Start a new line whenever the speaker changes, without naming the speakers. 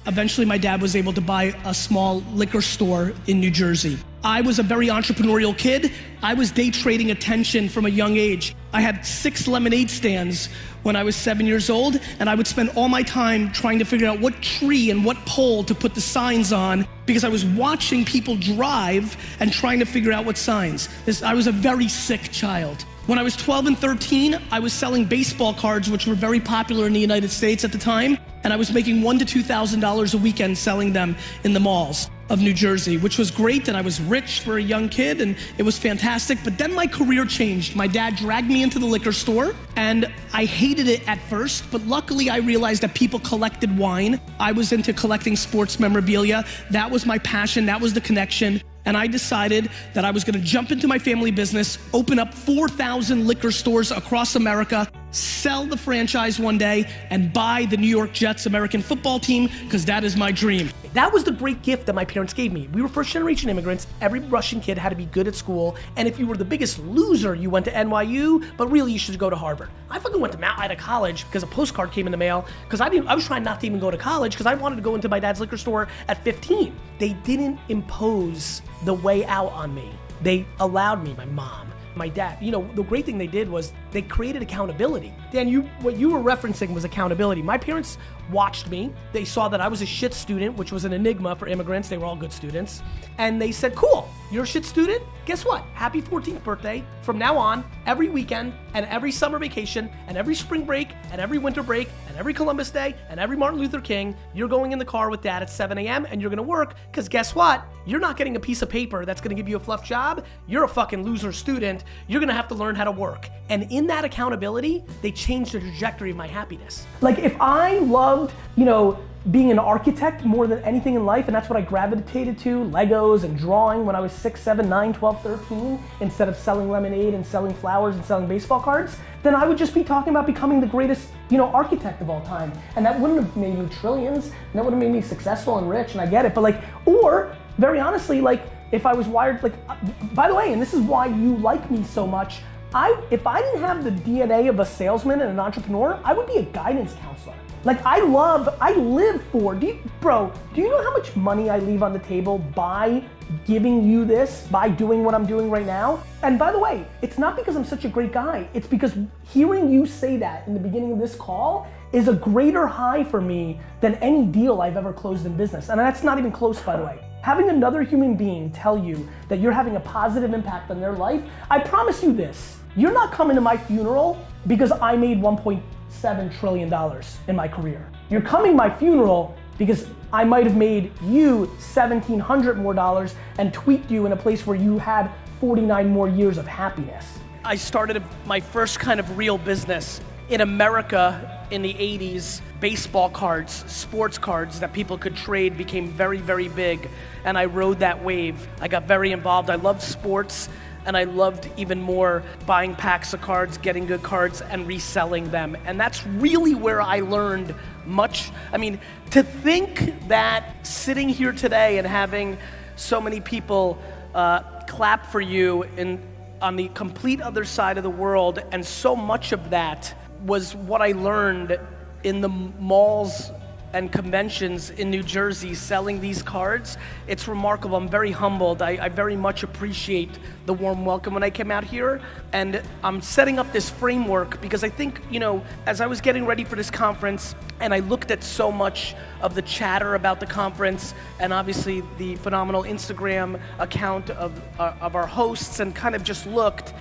Eventually, my dad was able to buy a small liquor store in New Jersey. I was a very entrepreneurial kid. I was day trading attention from a young age. I had 6 lemonade stands when I was 7 years old, and I would spend all my time trying to figure out what tree and what pole to put the signs on because I was watching people drive and trying to figure out what signs. I was a very sick child. When I was 12 and 13, I was selling baseball cards, which were very popular in the United States at the time, and I was making $1,000 to $2,000 a weekend selling them in the malls of New Jersey, which was great, and I was rich for a young kid, and it was fantastic. But then my career changed. My dad dragged me into the liquor store, and I hated it at first, but luckily I realized that people collected wine. I was into collecting sports memorabilia. That was my passion, that was the connection. And I decided that I was gonna jump into my family business, open up 4,000 liquor stores across America, sell the franchise one day, and buy the New York Jets American football team, because that is my dream. That was the great gift that my parents gave me. We were first generation immigrants. Every Russian kid had to be good at school, and if you were the biggest loser, you went to NYU, but really you should go to Harvard. I fucking went to Mount Ida College because a postcard came in the mail, because I was trying not to even go to college, because I wanted to go into my dad's liquor store at 15. They didn't impose the way out on me. They allowed me, my mom, my dad. You know, the great thing they did was they created accountability. Dan, what you were referencing was accountability. My parents watched me. They saw that I was a shit student, which was an enigma for immigrants. They were all good students. And they said, cool, you're a shit student? Guess what? Happy 14th birthday. From now on, every weekend and every summer vacation and every spring break and every winter break and every Columbus Day and every Martin Luther King, you're going in the car with dad at 7 a.m. and you're gonna work, because guess what? You're not getting a piece of paper that's gonna give you a fluff job. You're a fucking loser student. You're gonna have to learn how to work. And in that accountability, they changed the trajectory of my happiness. Like if I loved, being an architect more than anything in life, and that's what I gravitated to, Legos and drawing when I was 6, 7, 9, 12, 13, instead of selling lemonade and selling flowers and selling baseball cards, then I would just be talking about becoming the greatest, architect of all time. And that wouldn't have made me trillions, and that would have made me successful and rich, and I get it, but or very honestly, if I was wired, by the way, and this is why you like me so much, if I didn't have the DNA of a salesman and an entrepreneur, I would be a guidance counselor. I live for, do you know how much money I leave on the table by giving you this, by doing what I'm doing right now? And by the way, it's not because I'm such a great guy, it's because hearing you say that in the beginning of this call is a greater high for me than any deal I've ever closed in business. And that's not even close, by the way. Having another human being tell you that you're having a positive impact on their life, I promise you this, you're not coming to my funeral because I made $1.7 trillion in my career. You're coming to my funeral because I might have made you $1,700 more and tweaked you in a place where you had 49 more years of happiness. I started my first kind of real business in America in the 80s. Baseball cards, sports cards that people could trade became very, very big, and I rode that wave. I got very involved. I loved sports, and I loved even more buying packs of cards, getting good cards, and reselling them. And that's really where I learned much. I mean, to think that sitting here today and having so many people clap for you on the complete other side of the world, and so much of that was what I learned in the malls and conventions in New Jersey selling these cards. It's remarkable. I'm very humbled. I very much appreciate the warm welcome when I came out here. And I'm setting up this framework because I think, as I was getting ready for this conference and I looked at so much of the chatter about the conference and obviously the phenomenal Instagram account of our hosts, and kind of just looked,